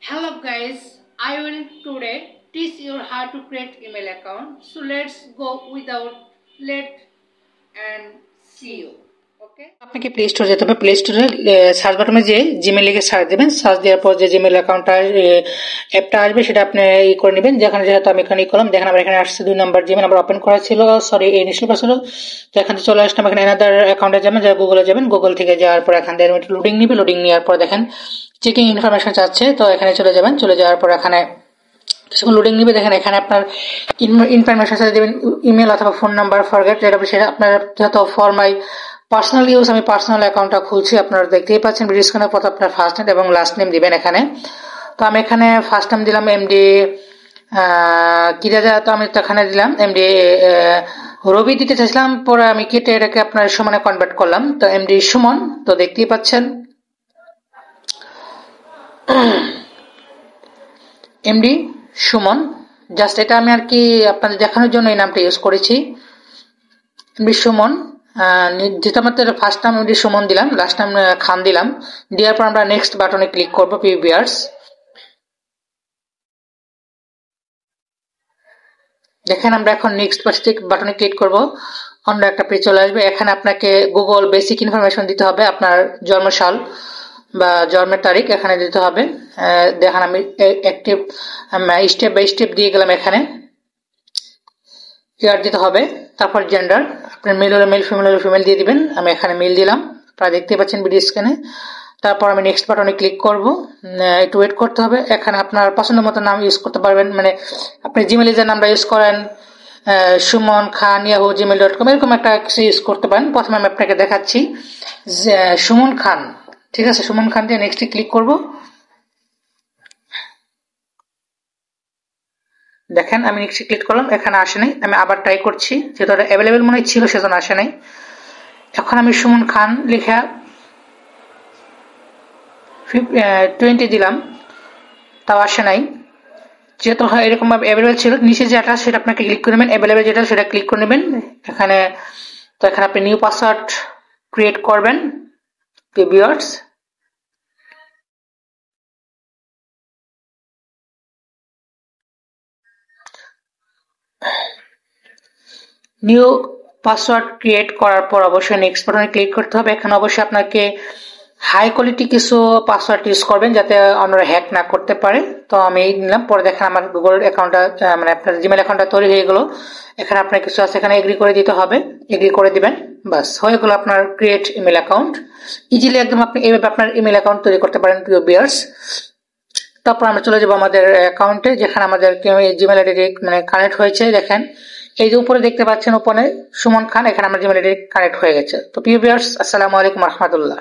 Hello guys, I will today teach you how to create email account. So let's go without let and see you. Okay. আপনাকে play স্টোরে যেতে হবে। Play স্টোরে search বাটনে যে Gmail লিখে search দেবেন। সার্চ দেওয়ার পর যে জিমেল অ্যাকাউন্টটা অ্যাপটা আসবে সেটা আপনি ই করে নেবেন। যেখানে যেহেতু আমি এখানে করলাম, দেখেন আমার এখানে আসছে 2 নাম্বার জিমেল আমার ওপেন করা ছিল, সরি ইনিশিয়াল করা ছিল। তো এখানে চলে আসলাম, এখানে এনাদার অ্যাকাউন্টে যাবেন, যা গুগলে যাবেন, গুগল থেকে যাওয়ার পর এখান থেকে লোডিং নিবে, লোডিং নেওয়ার পর দেখেন চেকিং ইনফরমেশন চাচ্ছে। তো এখানে চলে যাবেন, চলে যাওয়ার পর এখানে কিছুক্ষণ লোডিং নিবে। দেখেন এখানে আপনার ইনফরমেশন সাথে দেবেন ইমেল অথবা ফোন নাম্বার, ফরগেট, সেটা আপনার যেহেতু ফর মাই পার্সোনাল ইউজ আমি পার্সোনাল অ্যাকাউন্টটা খুলছি, আপনারা দেখতেই পাচ্ছেন ভিডিও স্ক্রিনের পর আপনার ফার্স্ট নেম এবং লাস্ট নেম দিবেন এখানে। তো আমি এখানে ফার্স্ট নেম দিলাম এমডি কি রাজা, তো আমি তো এখানে দিলাম এমডি রবি দিতে চাইছিলাম, পরে আমি কেটে এটাকে আপনার সমানে কনভার্ট করলাম, তো এমডি সুমন। তো দেখতেই পাচ্ছেন এমডি সুমন, জাস্ট এটা আমি আর কি আপনাদের দেখানোর জন্য এই নামটা ইউজ করেছি, এমডি সুমন। যেটা আমাদের ফার্স্ট নাম এমডি সুমন দিলাম, লাস্ট নাম খান দিলাম। দেওয়ার পর আমরা নেক্সট বাটনে ক্লিক করবো, পিভিআরস। দেখেন আমরা এখন নেক্সট বাটনে ক্লিক করব, অন্য একটা পেজ চলে আসবে। এখানে আপনাকে গুগল বেসিক ইনফরমেশন দিতে হবে, আপনার জন্মসাল বা জন্মের তারিখ এখানে দিতে হবে। দেখেন আমি একটি স্টেপ বাই স্টেপ দিয়ে গেলাম, এখানে ইয়ার দিতে হবে, তারপর জেন্ডার আপনার মেল হলে মেল, ফিমেল হলে ফিমেল দিয়ে দিবেন। আমি এখানে মেল দিলাম, আপনারা দেখতে পাচ্ছেন ভিডিও স্ক্রিনে। তারপর আমি নেক্সট বাটনে ক্লিক করব, একটু ওয়েট করতে হবে। এখানে আপনার পছন্দ মতো নাম ইউজ করতে পারবেন, মানে আপনি জিমেলে যে নামটা ইউজ করেন সুমন খান ইয়াহু gmail.com এরকম একটা কিছু ইউজ করতে পারেন। প্রথমে আমি আপনাকে দেখাচ্ছি সুমন খান, ঠিক আছে, সুমন খান দিয়ে নেক্সটে ক্লিক করব। দেখেন আমি নেক্সটে ক্লিক করলাম, এখানে আসে নাই, আমি আবার ট্রাই করছি, যেহেতু এটা অ্যাভেলেবেল মনে ছিল সেজন্য আসে নাই। এখন আমি সুমন খান লেখা 20 দিলাম, তাও আসে নাই, যেহেতু হয় এরকম ভাবে অ্যাভেলেবেল ছিল। নিচে যেটা সেটা আপনাকে ক্লিক করে নেবেন, অ্যাভেলেবেল যেটা সেটা ক্লিক করে নেবেন এখানে। তো এখানে আপনি নিউ পাসওয়ার্ড ক্রিয়েট করবেন, ভিউয়ার্স। নিউ পাসওয়ার্ড ক্রিয়েট করার পর অবশ্যই নেক্সট বাটনে ক্লিক করতে হবে। এখানে অবশ্যই আপনাকে হাই কোয়ালিটি কিছু পাসওয়ার্ড ইউজ করবেন যাতে অন্যরা হ্যাক না করতে পারে। তো আমি নিলাম, পরে দেখেন আমার গুগল অ্যাকাউন্টটা মানে আপনার জিমেল অ্যাকাউন্টটা তৈরি হয়ে গেল। এখানে আপনার কিছু আছে, এখানে এগ্রি করে দিতে হবে, এগ্রি করে দিবেন, বাস হয়ে গেল আপনার ক্রিয়েট ইমেল অ্যাকাউন্ট। ইজিলি একদম আপনি এইভাবে আপনার ইমেল অ্যাকাউন্ট তৈরি করতে পারেন, প্রিয় ভিউয়ার্স। তারপর আমরা চলে যাবো আমাদের অ্যাকাউন্টে, যেখানে আমাদের জিমেল আইডি মানে কানেক্ট হয়েছে। দেখেন এই যে উপরে দেখতে পাচ্ছেন, উপরে সুমন খান, এখানে আমার জিমেল আইডি কানেক্ট হয়ে গেছে। তো প্রিয় ভিউয়ার্স, আসসালামু আলাইকুম রহমতুল্লাহ।